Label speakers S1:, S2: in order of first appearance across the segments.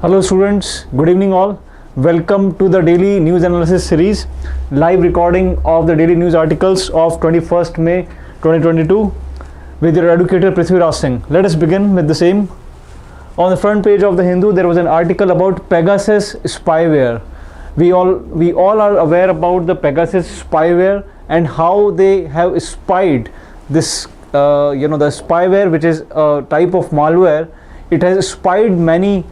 S1: Hello students, good evening all. Welcome to the daily news analysis series, live recording of the daily news articles of 21st May 2022 with your educator Prithvi Raj Singh. Let us begin with the same. On the front page of the Hindu, there was an article about Pegasus spyware. We all are aware about the Pegasus spyware and how they have spied this the spyware, which is a type of malware. It has spied many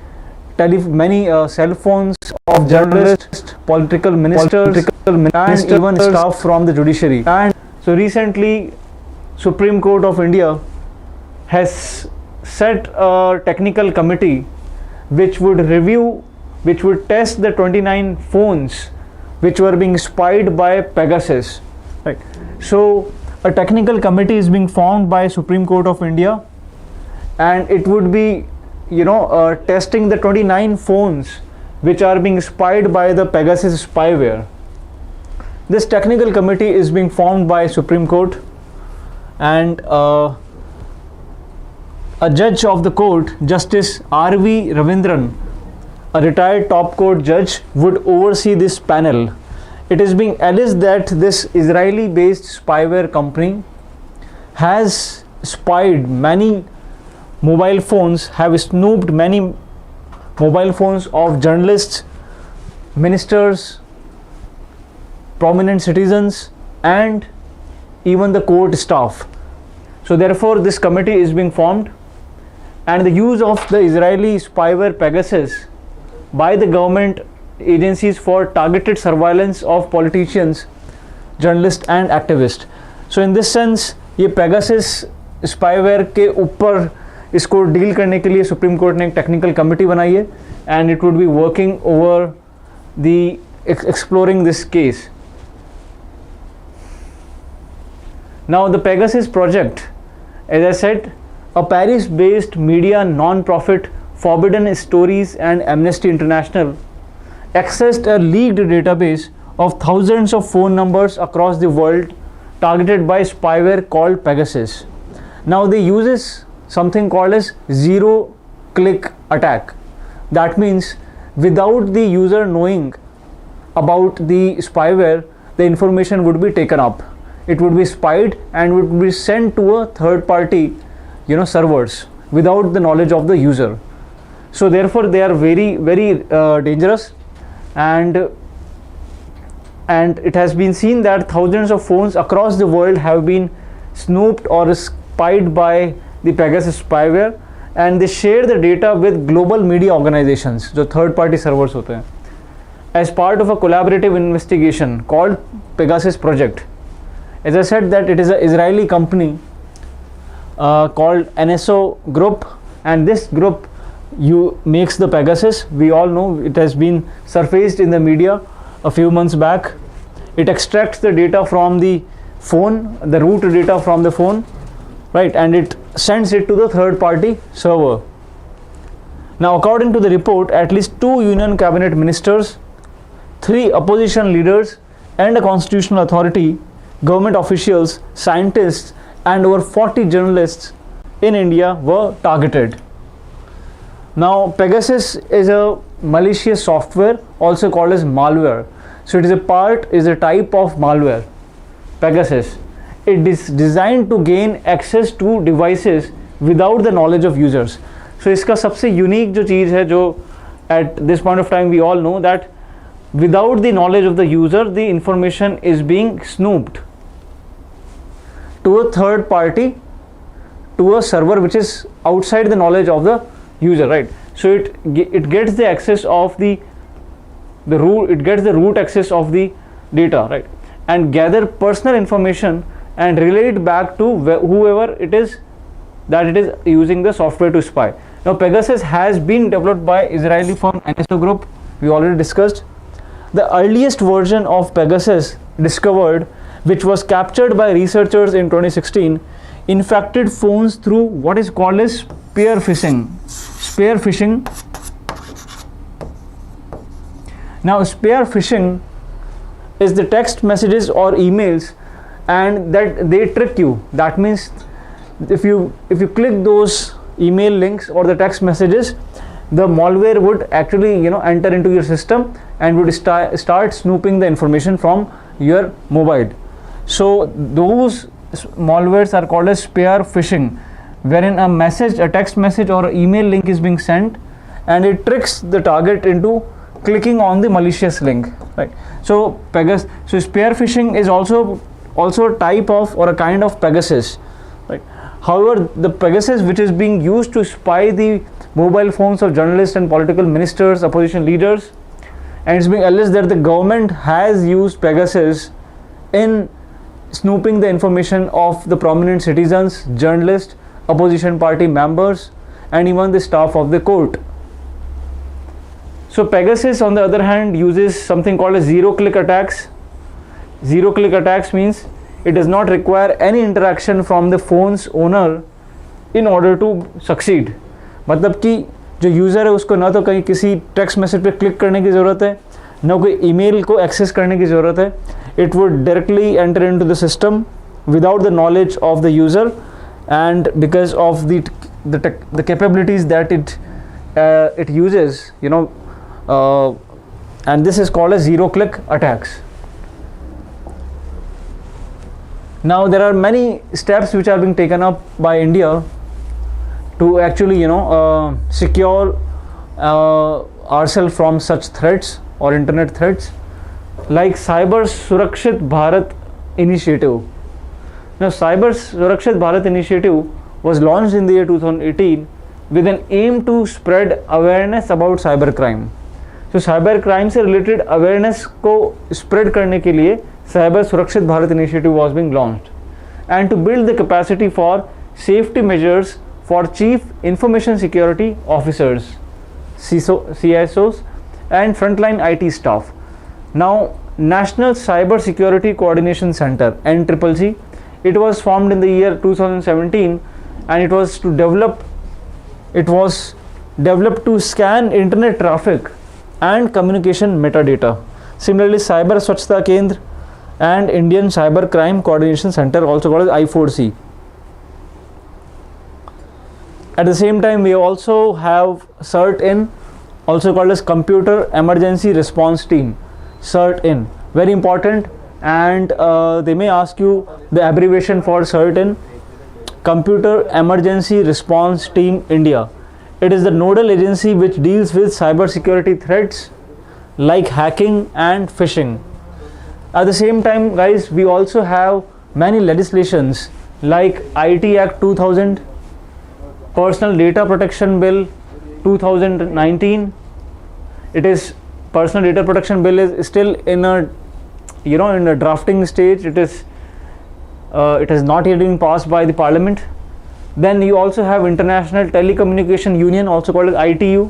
S1: cell phones of journalists, political ministers, and even staff from the judiciary. And so recently, Supreme Court of India has set a technical committee which would test the 29 phones which were being spied by Pegasus. Right. So a technical committee is being formed by Supreme Court of India, and it would be testing the 29 phones which are being spied by the Pegasus spyware. This technical committee is being formed by Supreme Court, and a judge of the court, Justice R.V. Ravindran, a retired top court judge, would oversee this panel. It is being alleged that this Israeli-based spyware company has spied many mobile phones, have snooped many mobile phones of journalists, ministers, prominent citizens, and even the court staff. So therefore this committee is being formed, and the use of the Israeli spyware Pegasus by the government agencies for targeted surveillance of politicians, journalists and activists. So in this sense, ये Pegasus spyware के ऊपर इसको deal करने के लिए supreme court ने एक technical committee बनाई है, and it would be working over the exploring this case. Now the Pegasus project, as I said, a Paris-based media non-profit Forbidden Stories and Amnesty International accessed a leaked database of thousands of phone numbers across the world targeted by spyware called Pegasus. Now they uses something called as zero-click attack. That means without the user knowing about the spyware, the information would be taken up. It would be spied and would be sent to a third party, servers without the knowledge of the user. So therefore they are very, very dangerous, and it has been seen that thousands of phones across the world have been snooped or spied by the Pegasus spyware, and they share the data with global media organizations, जो third party servers होते हैं, as part of a collaborative investigation called Pegasus project. As I said, that it is an Israeli company called NSO Group, and this group makes the Pegasus. We all know it has been surfaced in the media a few months back. It extracts the data from the phone, the root data from the phone, right, and it sends it to the third party server. Now according to the report, at least 2 union cabinet ministers, 3 opposition leaders, and a constitutional authority, government officials, scientists, and over 40 journalists in India were targeted. Now Pegasus is a malicious software, also called as malware. So it is a type of malware, Pegasus. It is designed to gain access to devices without the knowledge of users. So इसका सबसे unique जो चीज़ है, जो at this point of time we all know that without the knowledge of the user, the information is being snooped to a third party, to a server which is outside the knowledge of the user, right? So it gets the access of the root, it gets the root access of the data, right, and gather personal information and relay it back to whoever it is that it is using the software to spy. Now Pegasus has been developed by Israeli firm NSO Group, we already discussed. The earliest version of Pegasus discovered, which was captured by researchers in 2016, infected phones through what is called as spear phishing. Now spear phishing is the text messages or emails, and that they trick you. That means if you click those email links or the text messages, the malware would actually enter into your system and would start snooping the information from your mobile. So those malwares are called as spear phishing, wherein a text message or email link is being sent and it tricks the target into clicking on the malicious link, right? So spear phishing is also a type of or a kind of Pegasus, right? However, the Pegasus which is being used to spy the mobile phones of journalists and political ministers, opposition leaders, and it's being alleged that the government has used Pegasus in snooping the information of the prominent citizens, journalists, opposition party members, and even the staff of the court. So Pegasus, on the other hand, uses something called as zero-click attacks. Zero-click attacks means it does not require any interaction from the phone's owner in order to succeed. मतलब कि जो user है उसको ना तो कहीं किसी text message पे क्लिक करने की ज़रूरत है, ना कोई ईमेल को एक्सेस करने की ज़रूरत है. It would directly enter into the system without the knowledge of the user, and because of the capabilities that it uses, and this is called as zero-click attacks. Now there are many steps which are being taken up by India to actually secure ourselves from such threats or internet threats, like Cyber Surakshit Bharat initiative. Now Cyber Surakshit Bharat initiative was launched in the year 2018 with an aim to spread awareness about cyber crime. So cyber crime से related awareness को spread करने के लिए Cyber Surakshit Bharat initiative was being launched, and to build the capacity for safety measures for Chief Information Security Officers, CISOs, and frontline IT staff. Now, National Cyber Security Coordination Center, NCCC, it was formed in the year 2017, and it was developed to scan internet traffic and communication metadata. Similarly, Cyber Swachhta Kendra and Indian Cyber Crime Coordination Center, also called as I4C. At the same time, we also have CERT-IN, also called as Computer Emergency Response Team, CERT-IN, very important, and they may ask you the abbreviation for CERT-IN, Computer Emergency Response Team India. It is the nodal agency which deals with cyber security threats like hacking and phishing. At the same time, guys, we also have many legislations like IT Act 2000, Personal Data Protection Bill 2019. It is Personal Data Protection Bill is still in a drafting stage. It has not yet been passed by the Parliament. Then you also have International Telecommunication Union, also called as ITU,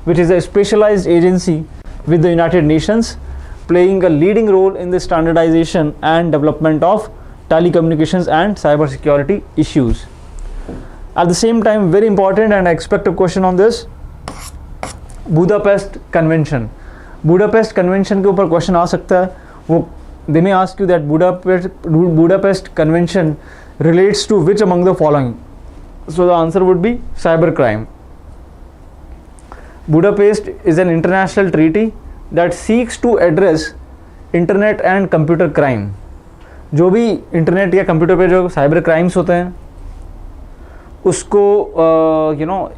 S1: which is a specialized agency with the United Nations, playing a leading role in the standardization and development of telecommunications and cybersecurity issues. At the same time, very important, and I expect a question on this, Budapest Convention. Budapest Convention के ऊपर question आ सकता है. वो they may ask you that Budapest Convention relates to which among the following? So the answer would be cybercrime. Budapest is an international treaty that seeks to address internet and computer crime. जो भी internet या computer पे जो cyber crimes होते हैं उसको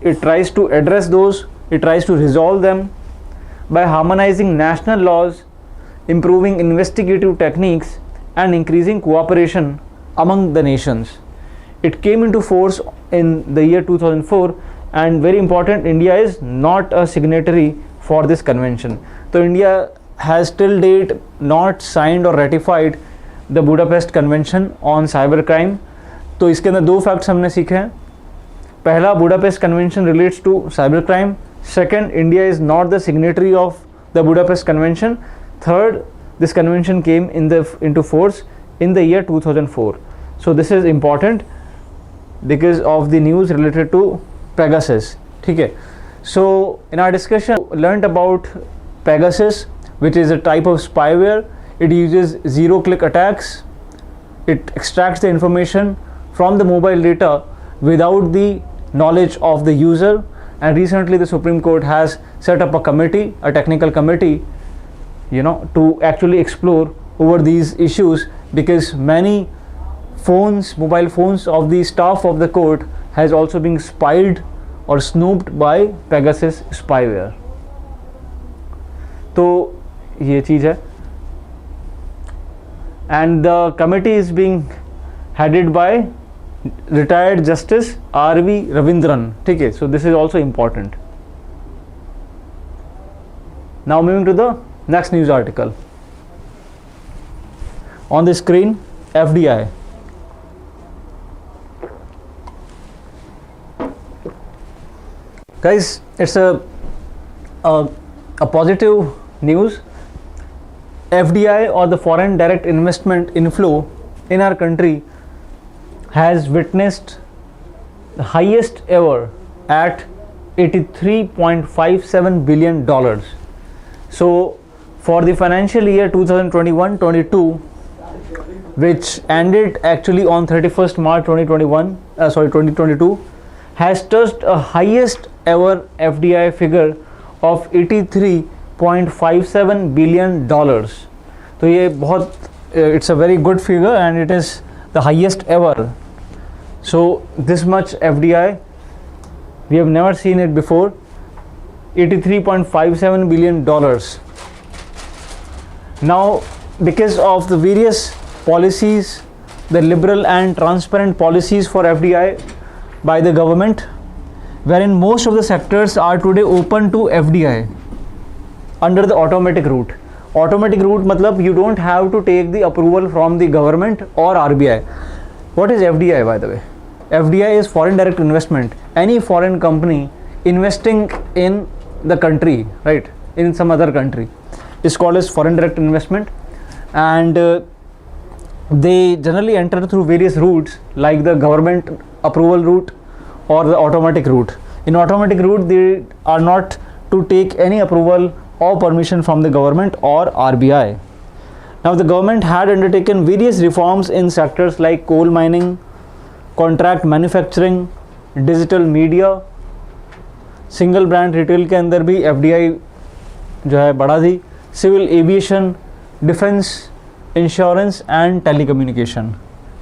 S1: it tries to address those, it tries to resolve them by harmonizing national laws, improving investigative techniques, and increasing cooperation among the nations. It came into force in the year 2004, and very important, India is not a signatory for this convention. So India has till date not signed or ratified the Budapest Convention on cybercrime. तो इसके अंदर दो facts हमने सीखे हैं. पहला, Budapest Convention relates to cybercrime. Second, India is not the signatory of the Budapest Convention. Third, this convention came into force in the year 2004. So this is important because of the news related to Pegasus. Okay. So in our discussion, we learned about Pegasus, which is a type of spyware. It uses zero-click attacks. It extracts the information from the mobile data without the knowledge of the user, and recently the Supreme Court has set up a committee, a technical committee, to actually explore over these issues, because many mobile phones of the staff of the court has also been spied or snooped by Pegasus spyware. तो ये चीज़ है, and the committee is being headed by retired Justice R.V. Ravindran. ठीक है, so this is also important. Now moving to the next news article. On the screen, FDI. Guys, it's a positive news. FDI, or the foreign direct investment inflow in our country, has witnessed the highest ever at $83.57 billion. So for the financial year 2021-22, which ended actually on 31st March 2022, has touched a highest ever FDI figure of $83.57 billion. तो ये बहुत, it's a very good figure and it is the highest ever. So this much FDI, we have never seen it before. $83.57 billion. Now, because of the various policies, the liberal and transparent policies for FDI by the government, wherein most of the sectors are today open to FDI under the automatic route. Automatic route matlab you don't have to take the approval from the government or RBI. What is FDI, by the way? FDI is foreign direct investment. Any foreign company investing in the country, right, in some other country, is called as foreign direct investment, and they generally enter through various routes like the government approval route or the automatic route. In automatic route, they are not to take any approval or permission from the government or RBI. Now, the government had undertaken various reforms in sectors like coal mining, contract manufacturing, digital media, single brand retail के अंदर भी FDI जो है बढ़ा दी, civil aviation, defence, insurance and telecommunication.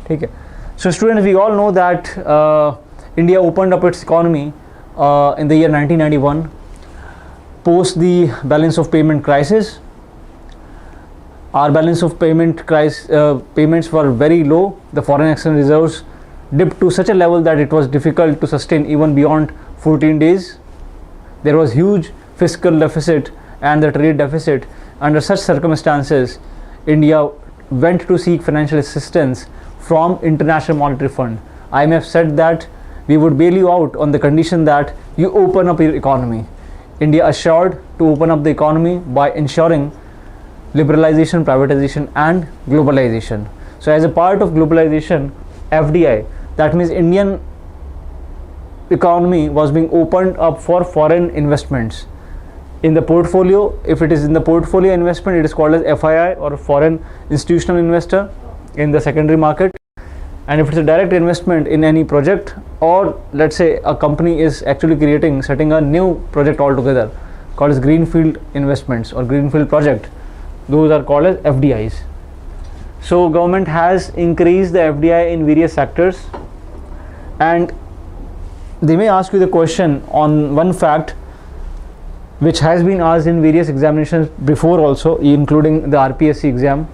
S1: ठीक है. So students, we all know that India opened up its economy in the year 1991 post the balance of payment crisis. Our balance of payments were very low. The foreign exchange reserves dipped to such a level that it was difficult to sustain even beyond 14 days. There was huge fiscal deficit and the trade deficit. Under such circumstances, India went to seek financial assistance from International Monetary Fund. IMF said that we would bail you out on the condition that you open up your economy. India assured to open up the economy by ensuring liberalization, privatization and globalization. So as a part of globalization, FDI, that means Indian economy was being opened up for foreign investments. In the portfolio, if it is in the portfolio investment, it is called as FII or foreign institutional investor in the secondary market. And if it's a direct investment in any project, or let's say a company is actually setting a new project altogether called as greenfield investments or greenfield project, those are called as FDIs. So government has increased the FDI in various sectors, and they may ask you the question on one fact which has been asked in various examinations before also, including the RPSC exam,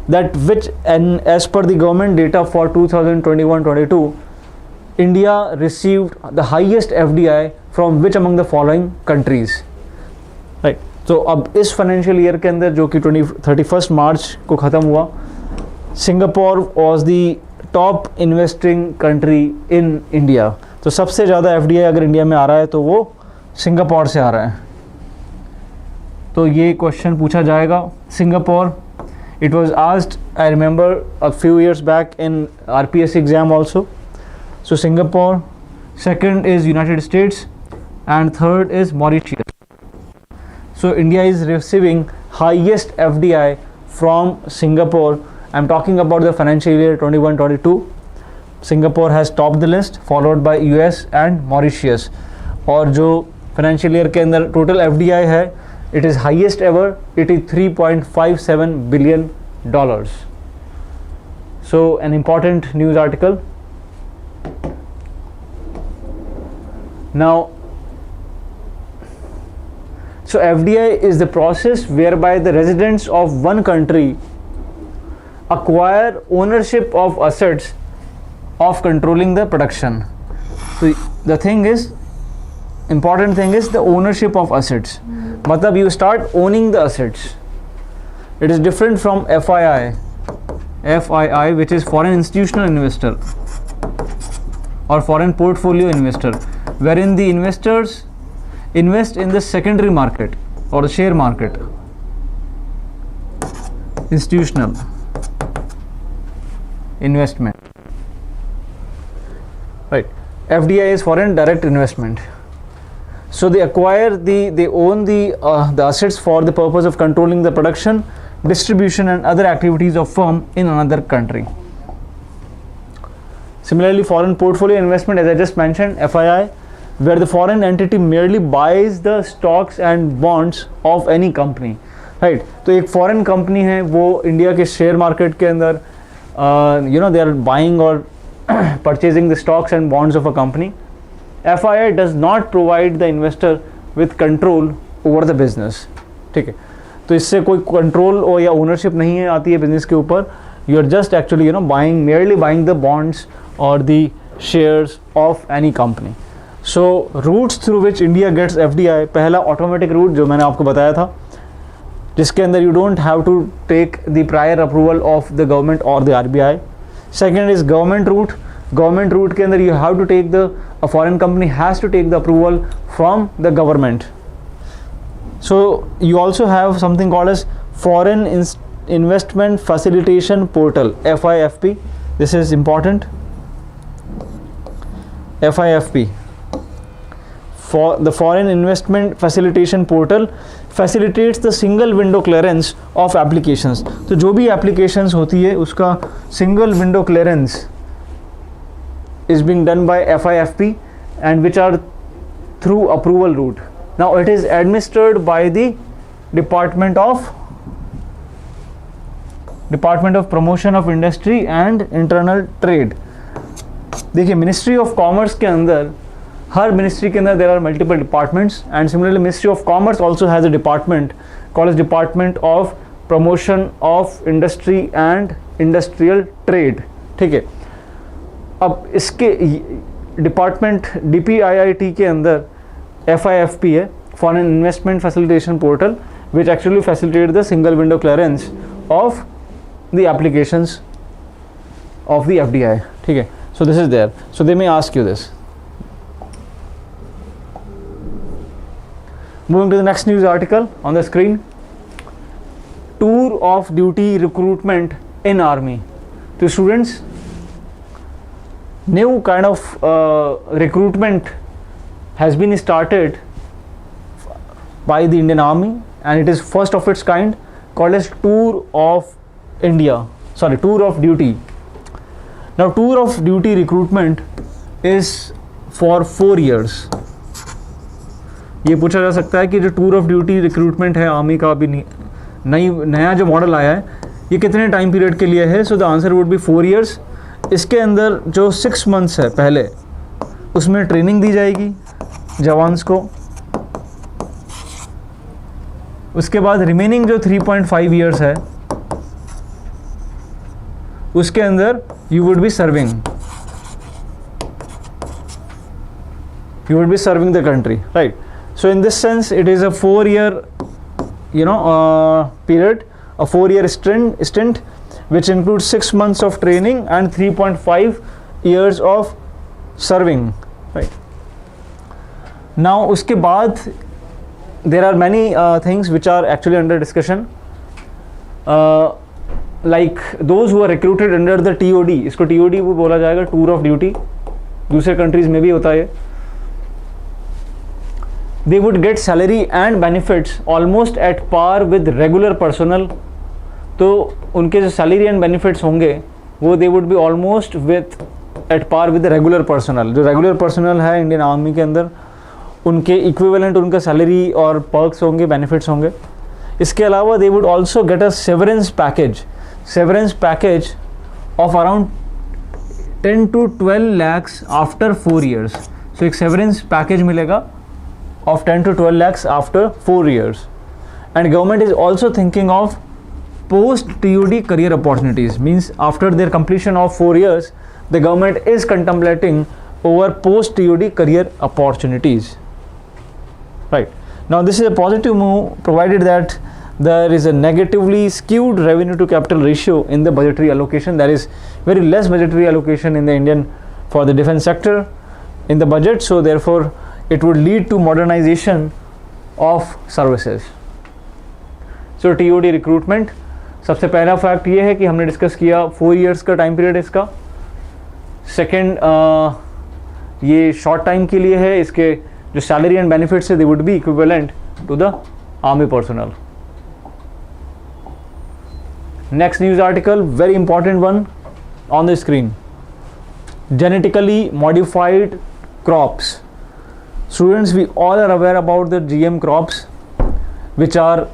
S1: that which, and as per the government data for 2021-22, India received the highest FDI from which among the following countries, right? So अब इस financial year के अंदर जो कि 31st मार्च को ख़त्म हुआ, Singapore was the top investing country in India. तो सबसे ज़्यादा FDI अगर इंडिया में आ रहा है तो वो सिंगापुर से आ रहा है. तो ये क्वेश्चन पूछा जाएगा. Singapore, it was asked, I remember a few years back in RPSC exam also. So Singapore, second is United States, and third is Mauritius. So India is receiving highest FDI from Singapore. I'm talking about the financial year 21-22. Singapore has topped the list, followed by US and Mauritius. और जो financial year के अंदर total FDI है, it is highest ever, it is $3.57 billion. So an important news article. Now, so FDI is the process whereby the residents of one country acquire ownership of assets of controlling the production. So the thing is, important thing is the ownership of assets. Matlab you start owning the assets. It is different from FII. FII, which is foreign institutional investor or foreign portfolio investor, wherein the investors invest in the secondary market or the share market. Institutional investment, right? FDI is foreign direct investment. So they acquire they own the assets for the purpose of controlling the production, distribution and other activities of firm in another country. Similarly, foreign portfolio investment, as I just mentioned, FII, where the foreign entity merely buys the stocks and bonds of any company, right? तो एक foreign company है, वो India के share market के अंदर they are buying or purchasing the stocks and bonds of a company. FII does not provide the investor with control over the business. ठीक है, तो इससे कोई कंट्रोल और या ओनरशिप नहीं है आती है बिजनेस के ऊपर. You are just actually merely buying the bonds or the shares of any company. So routes through which India gets FDI, पहला ऑटोमेटिक रूट जो मैंने आपको बताया था, जिसके अंदर you don't have to take the prior approval of the government or the RBI. Second is government route. Government route के अंदर you have to take a foreign company has to take the approval from the government. So you also have something called as Foreign Investment Facilitation Portal, FIFP. This is important. FIFP. For the Foreign Investment Facilitation Portal facilitates the single window clearance of applications. तो जो भी applications होती है उसका single window clearance is being done by FIFP and which are through approval route. Now it is administered by the Department of Promotion of Industry and Internal Trade. देखिए ministry of commerce के अंदर, हर ministry के अंदर there are multiple departments and similarly ministry of commerce also has a department called as department of promotion of industry and industrial trade. ठीक है, अब इसके डिपार्टमेंट DPIIT के अंदर FIFP है, foreign investment facilitation portal, which actually facilitate the single window clearance of the applications of the FDI. ठीक है, so this is there. So they may ask you this. Moving to the next news article on the screen. Tour of duty recruitment in army. To students, new kind of recruitment has been started by the Indian Army and it is first of its kind, called as Tour of Duty. Now tour of duty recruitment is for 4 years. ये पूछा जा सकता है कि जो tour of duty recruitment है army का, अभी नया जो मॉडल आया है, ये कितने टाइम पीरियड के लिए है? So the answer would be 4 years. इसके अंदर जो 6 months है पहले, उसमें ट्रेनिंग दी जाएगी जवान्स को. उसके बाद रिमेनिंग जो 3.5 years है उसके अंदर you would be serving the country, right? So in this sense it is a 4-year period, a 4-year stint which includes 6 months of training and 3.5 years of serving, right? Now उसके बाद there are many things which are actually under discussion, like those who are recruited under the TOD. इसको TOD वो बोला जाएगा, tour of duty. दूसरे countries में भी होता है. They would get salary and benefits almost at par with regular personnel. तो उनके जो सैलरी एंड बेनिफिट्स होंगे वो they would be almost at par with the regular personnel. जो रेगुलर पर्सनल है इंडियन आर्मी के अंदर उनके इक्विवेलेंट उनका सैलरी और पर्क्स होंगे, बेनिफिट्स होंगे। इसके अलावा they would also get a severance package of around 10 to 12 lakhs after 4 years। सो एक सेवरेंस पैकेज मिलेगा of 10 to 12 lakhs after 4 years। And government is also thinking of post TUD career opportunities, means after their completion of 4 years the government is contemplating over post TUD career opportunities, right? Now this is a positive move provided that there is a negatively skewed revenue to capital ratio in the budgetary allocation. There is very less budgetary allocation in the Indian for the defense sector in the budget, so therefore it would lead to modernization of services. So TUD recruitment, सबसे पहला fact ये है कि हमने discuss किया 4 years का time period इसका। Second, ये शॉर्ट टाइम के लिए है, इसके जो सैलरी एंड बेनिफिट्स है they would be equivalent to the army personnel. Next news article, very important one on the screen, genetically modified crops. Students, we all are aware about the GM crops which are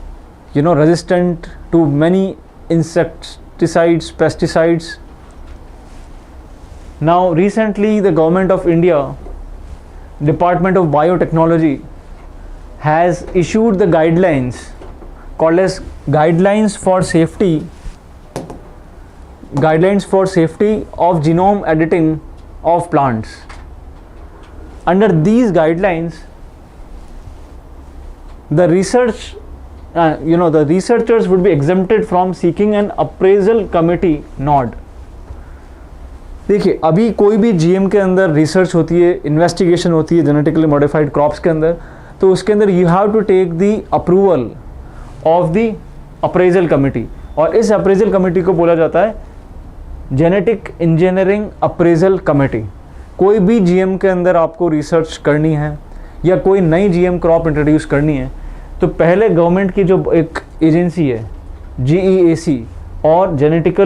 S1: resistant to many insecticides, pesticides. Now recently the government of India, Department of Biotechnology, has issued the guidelines called as guidelines for safety of genome editing of plants. Under these guidelines, the researchers would be exempted from seeking an appraisal committee nod. देखिए, अभी कोई भी GM के अंदर research होती है, investigation होती है जेनेटिकली मॉडिफाइड क्रॉप्स के अंदर, तो उसके अंदर you have to take the approval of the appraisal committee, और इस अप्रेजल कमिटी को बोला जाता है जेनेटिक इंजीनियरिंग अप्रेजल कमेटी। कोई भी GM के अंदर आपको रिसर्च करनी है या कोई नई GM क्रॉप इंट्रोड्यूस करनी है, तो पहले गवर्नमेंट की जो एक एजेंसी है GEAC और जेनेटिक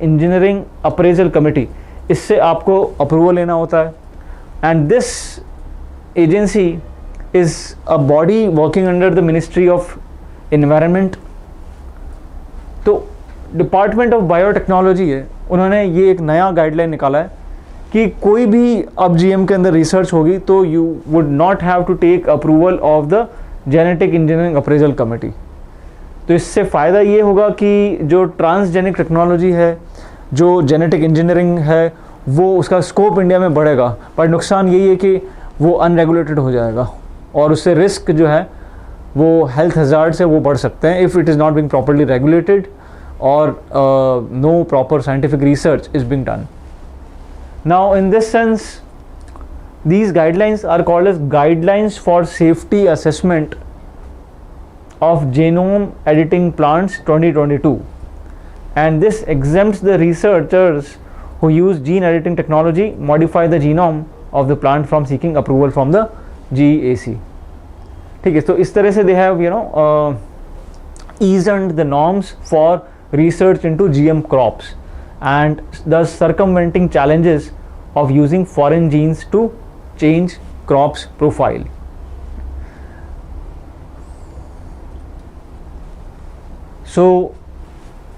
S1: इंजीनियरिंग अप्रेजल कमेटी, इससे आपको अप्रूवल लेना होता है। And this agency is a body working under the ministry of environment. तो डिपार्टमेंट ऑफ बायोटेक्नोलॉजी है, उन्होंने ये एक नया गाइडलाइन निकाला है कि कोई भी अब GM के अंदर रिसर्च होगी तो you would not have to take approval of the genetic engineering appraisal committee. तो इससे फ़ायदा ये होगा कि जो ट्रांसजेनिक टेक्नोलॉजी है, जो जेनेटिक इंजीनियरिंग है, वो उसका स्कोप इंडिया में बढ़ेगा, पर नुकसान यही है कि वो अनरेगुलेटेड हो जाएगा और उससे रिस्क जो है वो हेल्थ हज़ार्ड्स है वो बढ़ सकते हैं if it is not being properly regulated और no proper scientific research is being done. Now in this sense, these guidelines are called as guidelines for safety assessment of genome editing plants 2022, and this exempts the researchers who use gene editing technology modify the genome of the plant from seeking approval from the GEAC. ठीक है, तो इस तरह से they have eased the norms for research into GM crops and thus circumventing challenges of using foreign genes to change crops profile. So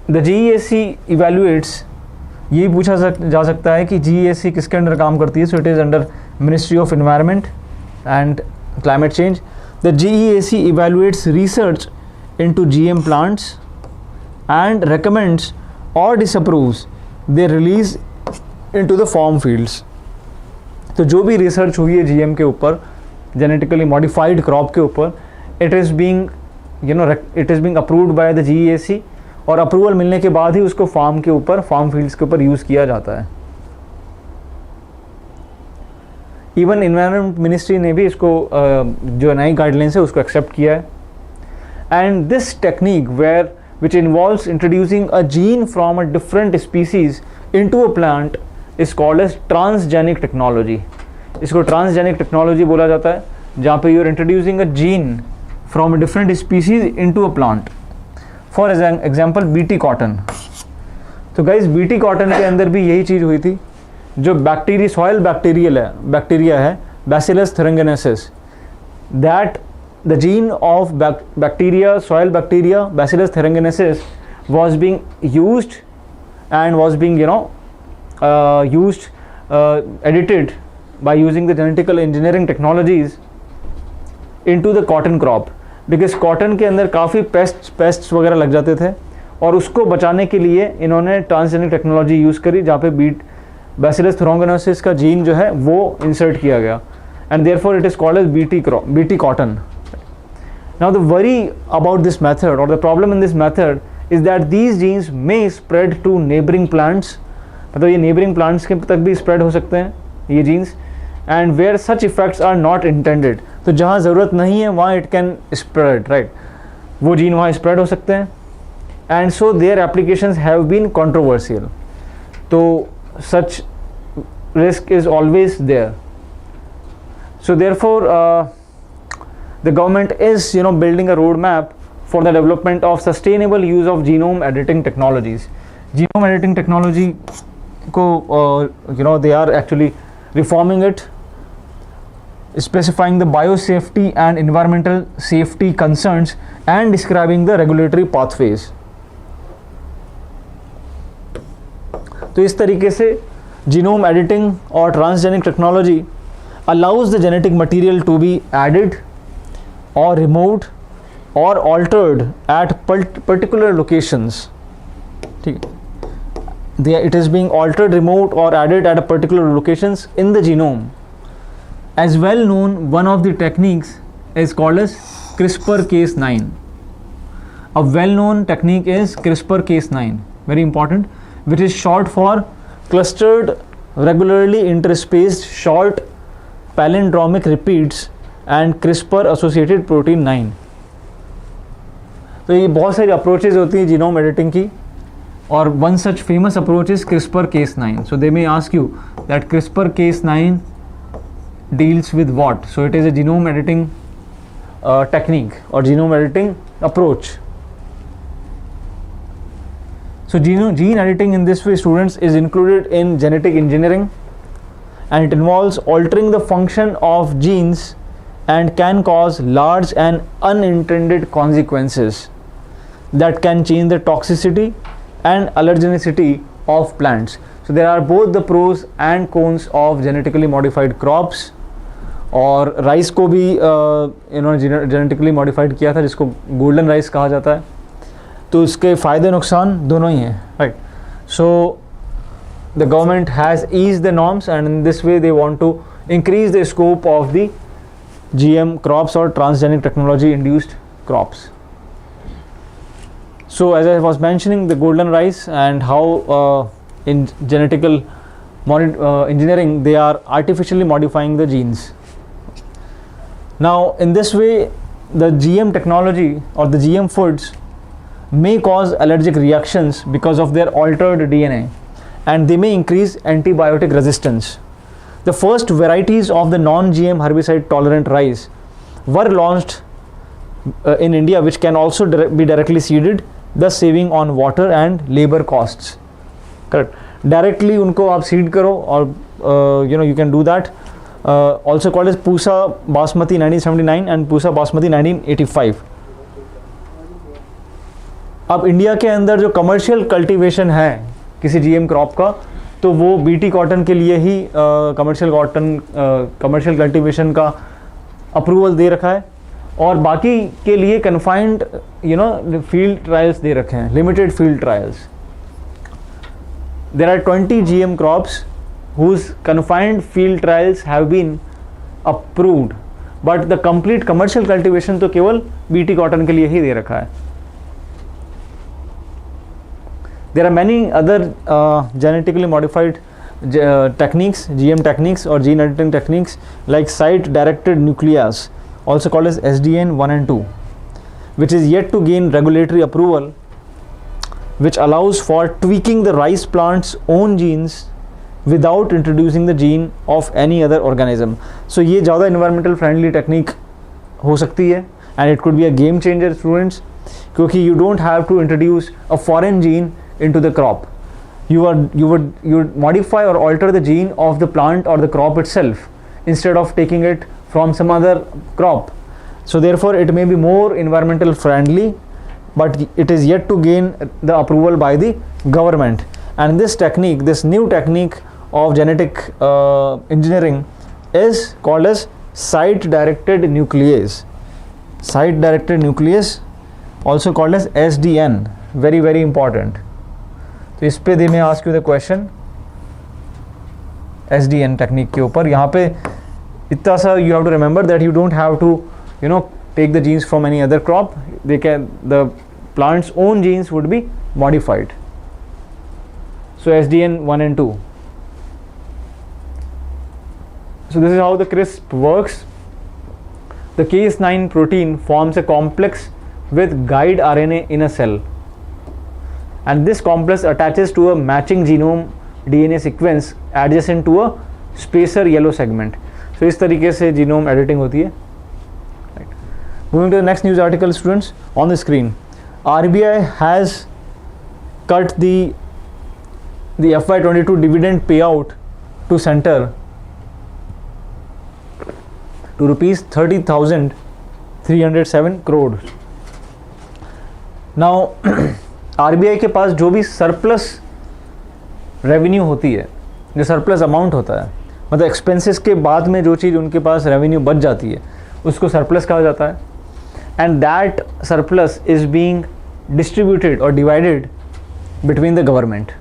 S1: the GEAC evaluates, ये पूछा जा सकता है कि GEAC किसके अंडर काम करती है, so it is under Ministry of Environment and Climate Change. The GEAC evaluates research into GM plants and recommends or disapproves their release into the farm fields. तो जो भी रिसर्च हुई है GM के ऊपर, जेनेटिकली मॉडिफाइड क्रॉप के ऊपर, it is being approved by the GEAC, और अप्रूवल मिलने के बाद ही उसको फार्म फील्ड्स के ऊपर यूज़ किया जाता है। इवन इन्वायरमेंट मिनिस्ट्री ने भी इसको जो नई गाइडलाइंस है उसको एक्सेप्ट किया है। And this technique which involves introducing a gene from a different species into a plant is called as transgenic technology. इसको transgenic technology बोला जाता है, जहाँ पे you are introducing a gene from a different species into a plant. For example, BT cotton. तो guys, BT cotton के अंदर भी यही चीज़ हुई थी। जो सॉइल बैक्टीरिया है, Bacillus thuringiensis, that the gene of bacteria, soil bacteria, Bacillus thuringiensis, was being used and was being edited by using the genetical engineering technologies into the cotton crop, because cotton के अंदर काफ़ी pests वगैरह लग जाते थे और उसको बचाने के लिए इन्होंने ट्रांसजेनिक टेक्नोलॉजी यूज़ करी जहाँ पे बैसिलस थुरिंगिएनसिस का जीन जो है वो इंसर्ट किया गया, and therefore it is called as BT cotton. Now the worry about this method और the problem in this method is that these genes may spread to neighbouring plants, मतलब ये neighbouring plants के तक भी spread हो सकते हैं ये genes, and where such effects are not intended. तो जहाँ ज़रूरत नहीं है वहाँ इट कैन स्प्रेड, राइट, वो जीन वहाँ स्प्रेड हो सकते हैं, and so their applications have been controversial. तो such risk is always there. So therefore the government is building a roadmap for the development of sustainable use of genome editing technologies. Genome editing technology ko they are actually reforming it, specifying the biosafety and environmental safety concerns and describing the regulatory pathways. तो इस तरीके से genome editing or transgenic technology allows the genetic material to be added or removed or altered at particular locations. It is being altered, removed or added at a particular locations in the genome. As well known, one of the techniques is called as CRISPR-Cas9. A well known technique is CRISPR-Cas9, very important, which is short for clustered regularly interspaced short palindromic repeats and CRISPR associated protein 9. तो ये बहुत सारी approaches होती हैं genome editing की, और one such famous approach is CRISPR-Cas9. So they may ask you that CRISPR-Cas9 deals with what. So it is a genome editing technique और genome editing approach. So gene editing in this way, students, is included in genetic engineering, and it involves altering the function of genes and can cause large and unintended consequences that can change the toxicity and allergenicity of plants. So there are both the pros and cons of genetically modified crops. और rice को भी इन्होंने genetically modified किया था, जिसको golden rice कहा जाता है. तो इसके फ़ायदे नुकसान दोनों ही हैं, right. So the government has ease the norms and in this way they want to increase the scope of the GM crops और transgenic technology induced crops. So as I was mentioning the golden rice and how in genetical engineering they are artificially modifying the genes. Now in this way the GM technology or the GM foods may cause allergic reactions because of their altered DNA, and they may increase antibiotic resistance. The first varieties of the non-GM herbicide tolerant rice were launched in India, which can also be directly seeded, thus saving on water and labor costs. Correct. Directly उनको आप seed करो और you can do that. Also called as Pusa Basmati 1979 and Pusa Basmati 1985. अब India के अंदर जो commercial cultivation है किसी जीएम क्रॉप का, तो वो बीटी कॉटन के लिए ही कमर्शियल कल्टीवेशन का अप्रूवल दे रखा है, और बाकी के लिए कन्फाइंड फील्ड ट्रायल्स दे रखे हैं, limited field trials. There are 20 GM crops whose confined field trials have been approved, but the complete commercial cultivation तो केवल बीटी कॉटन के लिए ही दे रखा है. There are many other genetically modified techniques, GM techniques or gene editing techniques, like site directed nuclease, also called as SDN 1 and 2, which is yet to gain regulatory approval, which allows for tweaking the rice plant's own genes without introducing the gene of any other organism. So ये ज़्यादा environmental friendly technique हो सकती है, and it could be a game changer, students, क्योंकि you don't have to introduce a foreign gene into the crop. You would modify or alter the gene of the plant or the crop itself instead of taking it from some other crop So therefore it may be more environmental friendly, but it is yet to gain the approval by the government. And this technique, this new technique of genetic engineering is called as site directed nuclease. Site directed nuclease, also called as SDN, very very important. तो इस पे they may ask you the question SDN technique के ऊपर. यहाँ पे इतना सा you have to remember that you don't have to take the genes from any other crop. The plant's own genes would be modified. So SDN 1 and 2. So this is how the CRISP works. The Cas9 protein forms a complex with guide RNA in a cell, and this complex attaches to a matching genome DNA sequence adjacent to a spacer yellow segment. So इस तरीके से genome editing होती है. Right. Moving to the next news article, students, on the screen. RBI has cut the FY22 dividend payout to center to rupees 30,307 crore. Now RBI के पास जो भी surplus revenue होती है, जो सरप्लस अमाउंट होता है, मतलब एक्सपेंसेस के बाद में जो चीज़ उनके पास रेवेन्यू बच जाती है, उसको सरप्लस कहा जाता है. And that surplus is being distributed और डिवाइडेड बिटवीन द गवर्नमेंट,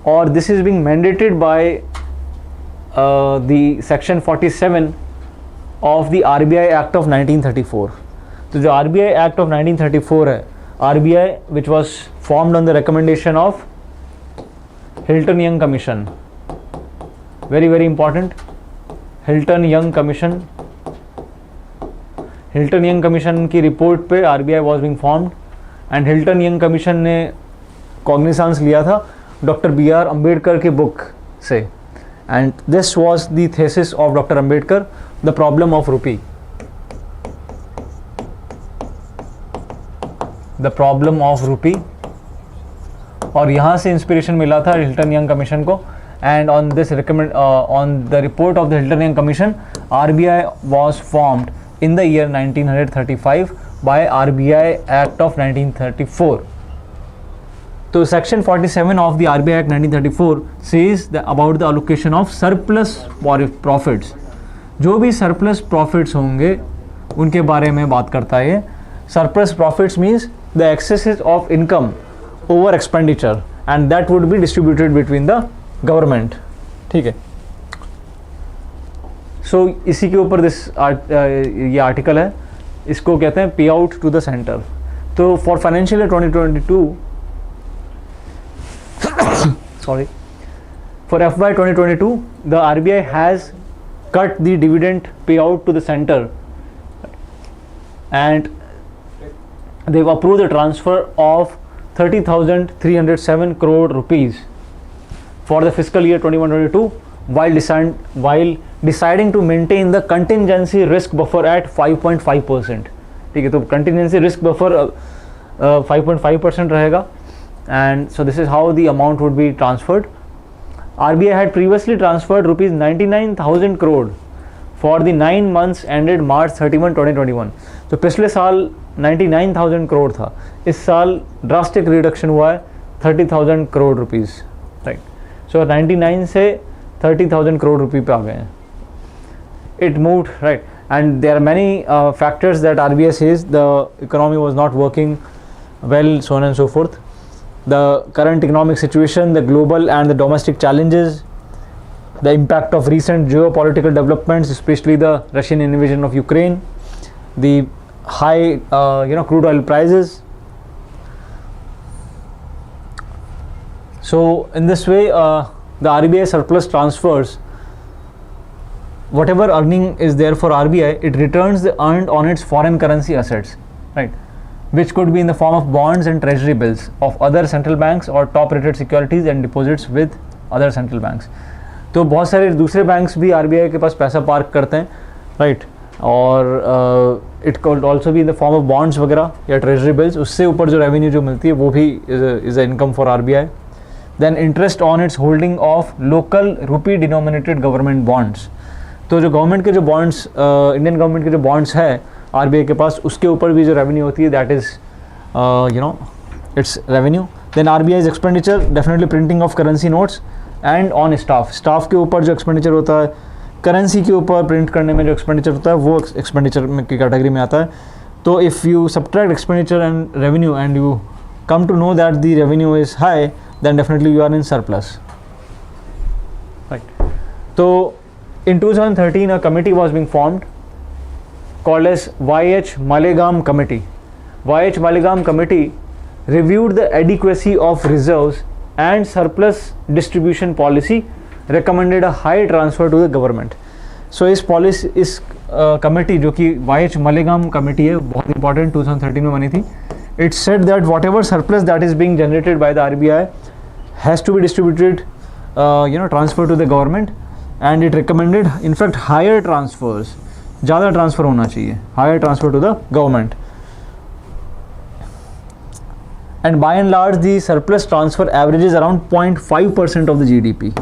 S1: और this is being mandated by the section 47 of the RBI act of 1934. तो जो RBI एक्ट ऑफ 1934 है, RBI which was formed on the recommendation of Hilton Young Commission, very very important, Hilton Young Commission. Hilton Young Commission की report पे RBI was being formed, and Hilton Young Commission ने cognisance लिया था doctor B.R. Ambedkar के book से, and this was the thesis of Dr. Ambedkar, the problem of rupee. The problem of rupee. और यहाँ से इंस्पिरेशन मिला था हिल्टन यंग कमीशन को, and on the report of the Hilton Young Commission, RBI was formed in the year 1935 by RBI Act of 1934. So section 47 of the RBI Act 1934 says about the allocation of surplus profits. जो भी surplus profits होंगे उनके बारे में बात करता है. Surplus profits means the excesses of income over expenditure, and that would be distributed between the government. ठीक है. So इसी के ऊपर ये आर्टिकल है, इसको कहते हैं पे आउट टू द सेंटर. तो for financial year 2022 sorry, for FY 2022 the RBI has cut the dividend payout to the center, and they've approved the transfer of 30,307 crore rupees for the fiscal year 21-22 while deciding to maintain the contingency risk buffer at 5.5%. ठीक है, तो contingency risk buffer 5.5% रहेगा, and so this is how the amount would be transferred. RBI had previously transferred rupees 99,000 crore for the 9 months ended March 31, 2021. तो पिछले साल 99,000 करोड़ था, इस साल ड्रास्टिक रिडक्शन हुआ है 30,000 करोड़ रुपीज़. राइट, सो 99 से 30,000 करोड़ रुपये पे आ गए हैं. It moved, right, and there are many factors that RBI says the economy was not working well, so on and so forth. The current economic situation, the global and the domestic challenges, the impact of recent geopolitical developments, especially the Russian invasion of Ukraine, the high crude oil prices. So in this way the RBI surplus transfers whatever earning is there for RBI, it returns the earned on its foreign currency assets, right, which could be in the form of bonds and treasury bills of other central banks or top rated securities and deposits with other central banks. तो बहुत सारे दूसरे banks भी RBI के पास पैसा park करते हैं, right, और it could also be in the form of bonds वगैरह या ट्रेजरी बिल्स. उससे ऊपर जो रेवेन्यू जो मिलती है वो भी is a income for RBI. Then interest on its holding of local rupee denominated government bonds. तो जो गवर्नमेंट के जो बॉन्ड्स, इंडियन गवर्नमेंट के जो बॉन्ड्स है, RBI के पास, उसके ऊपर भी जो रेवेन्यू होती है that is its revenue. Then RBI's expenditure definitely printing of currency notes and on staff के ऊपर जो एक्सपेंडिचर होता है, करेंसी के ऊपर प्रिंट करने में जो एक्सपेंडिचर होता है वो एक्सपेंडिचर की कैटेगरी में आता है. तो if you subtract expenditure and revenue and you come to know that the revenue is high, then definitely you are in surplus. Right. So in 2013 a committee was being formed called as YH Malegaon Committee. YH Malegaon Committee reviewed the adequacy of reserves and surplus distribution policy, recommended a high transfer to the government. So इस committee जो कि YH Malegaon committee है, बहुत important, 2013 में बनी थी. It said that whatever surplus that is being generated by the RBI has to be distributed, transferred to the government, and it recommended, in fact, higher transfers. ज़्यादा transfer होना चाहिए, higher transfer to the government. And by and large, the surplus transfer averages around 0.5% of the GDP.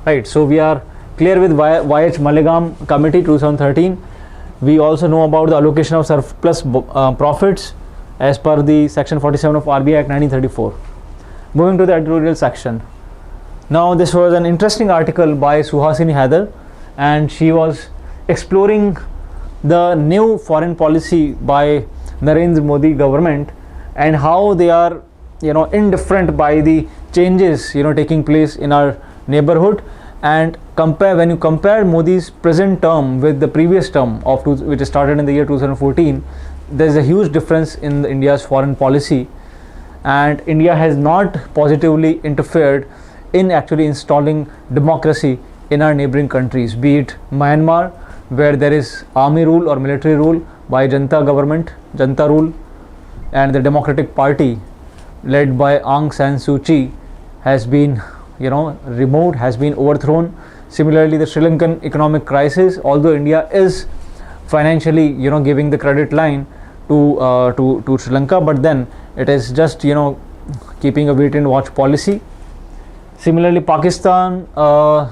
S1: Right. So we are clear with YH Malegaon Committee 2013. We also know about the allocation of surplus profits as per the section 47 of RBI Act 1934. Moving to the editorial section. Now this was an interesting article by Suhasini Haidar, and she was exploring the new foreign policy by Narendra Modi government and how they are indifferent by the changes taking place in our neighborhood. And when you compare Modi's present term with the previous term which started in the year 2014, there is a huge difference in India's foreign policy, and India has not positively interfered in actually installing democracy in our neighboring countries, be it Myanmar, where there is army rule or military rule by Janta rule, and the Democratic Party led by Aung San Suu Kyi has been removed, has been overthrown. Similarly, the Sri Lankan economic crisis, although India is financially giving the credit line to Sri Lanka, but then it is just keeping a wait and watch policy. Similarly, Pakistan,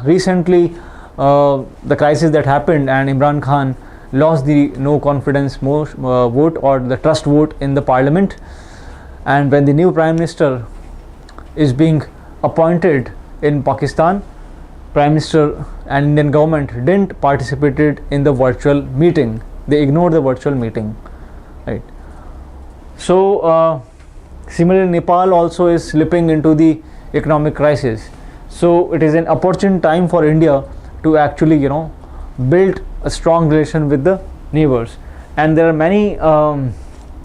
S1: recently the crisis that happened and Imran Khan lost the no confidence vote or the trust vote in the parliament, and when the new prime minister is being appointed in Pakistan, Prime Minister and Indian government didn't participate in the virtual meeting. They ignored the virtual meeting, right? So similarly, Nepal also is slipping into the economic crisis. So it is an opportune time for India to actually build a strong relation with the neighbors. And there are many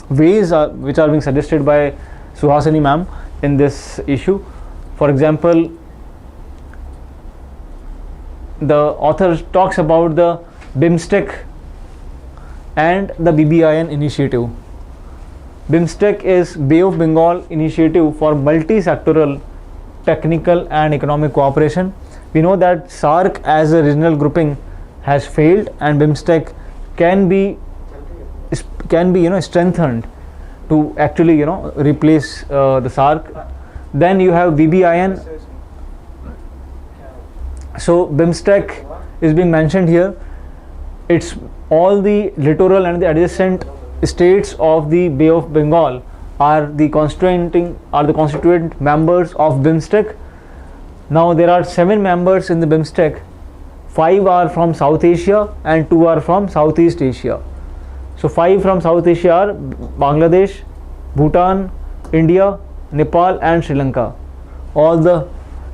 S1: ways which are being suggested by Suhasini ma'am in this issue. For example, the author talks about the BIMSTEC and the BBIN initiative. BIMSTEC is Bay of Bengal initiative for multi-sectoral technical and economic cooperation. We know that SAARC as a regional grouping has failed, and BIMSTEC can be strengthened to actually replace the SAARC. Then you have BBIN. So BIMSTEC is being mentioned here. It's all the littoral and the adjacent states of the Bay of Bengal are the constituent members of BIMSTEC. Now there are 7 members in the BIMSTEC. 5 are from South Asia and 2 are from Southeast Asia. So 5 from South Asia are Bangladesh, Bhutan, India, Nepal and Sri Lanka. All the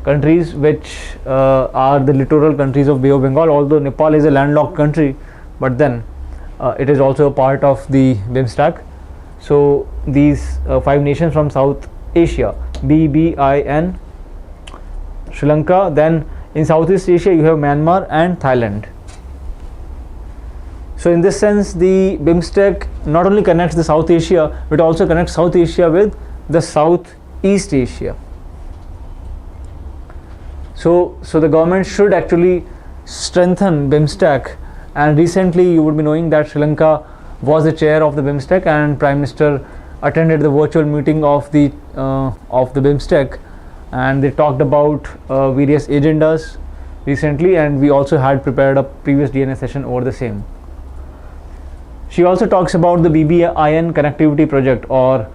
S1: countries which are the littoral countries of Bay of Bengal, although Nepal is a landlocked country, but then it is also a part of the BIMSTEC. So these 5 nations from South Asia, BBIN, Sri Lanka, then in Southeast Asia you have Myanmar and Thailand. So in this sense, the BIMSTEC not only connects the South Asia, but also connects South Asia with the Southeast Asia. So the government should actually strengthen BIMSTEC, and recently you would be knowing that Sri Lanka was the chair of the BIMSTEC, and Prime Minister attended the virtual meeting of the BIMSTEC, and they talked about various agendas recently, and we also had prepared a previous DNA session over the same. She also talks about the BBIN connectivity project, or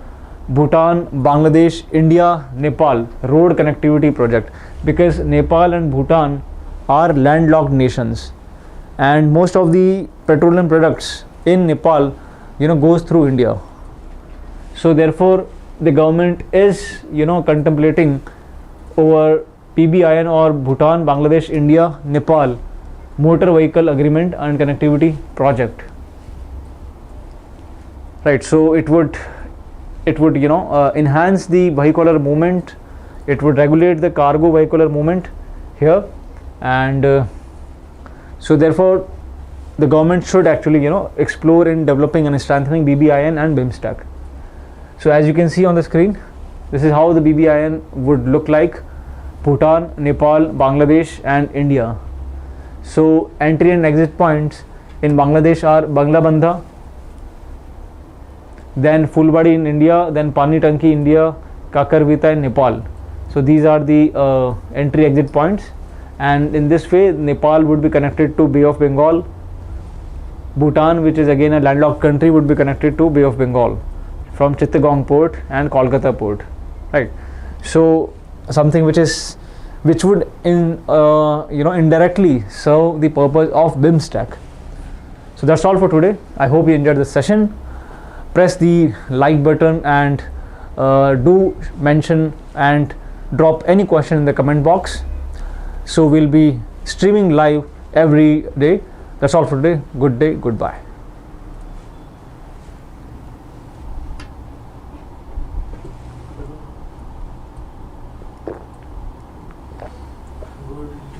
S1: Bhutan, Bangladesh, India, Nepal road connectivity project, because Nepal and Bhutan are landlocked nations, and most of the petroleum products in Nepal, goes through India. So therefore the government is, contemplating over PBIN or Bhutan, Bangladesh, India, Nepal motor vehicle agreement and connectivity project. Right, so it would enhance the vehicular movement, it would regulate the cargo vehicular movement here, and so therefore the government should actually explore in developing and strengthening BBIN and BIMSTEC. So as you can see on the screen, this is how the BBIN would look like: Bhutan, Nepal, Bangladesh and India. So entry and exit points in Bangladesh are Banglabandha, then Fulbadi in India, then Pani Tanki India, Kakarvita in Nepal. So these are the entry exit points, and in this way Nepal would be connected to Bay of Bengal. Bhutan, which is again a landlocked country, would be connected to Bay of Bengal from Chittagong port and Kolkata port, right? So something which would indirectly serve the purpose of BIMSTEC. So that's all for today. I hope you enjoyed this session. Press the like button and do mention and drop any question in the comment box. So we'll be streaming live every day. That's all for today. Good day, goodbye.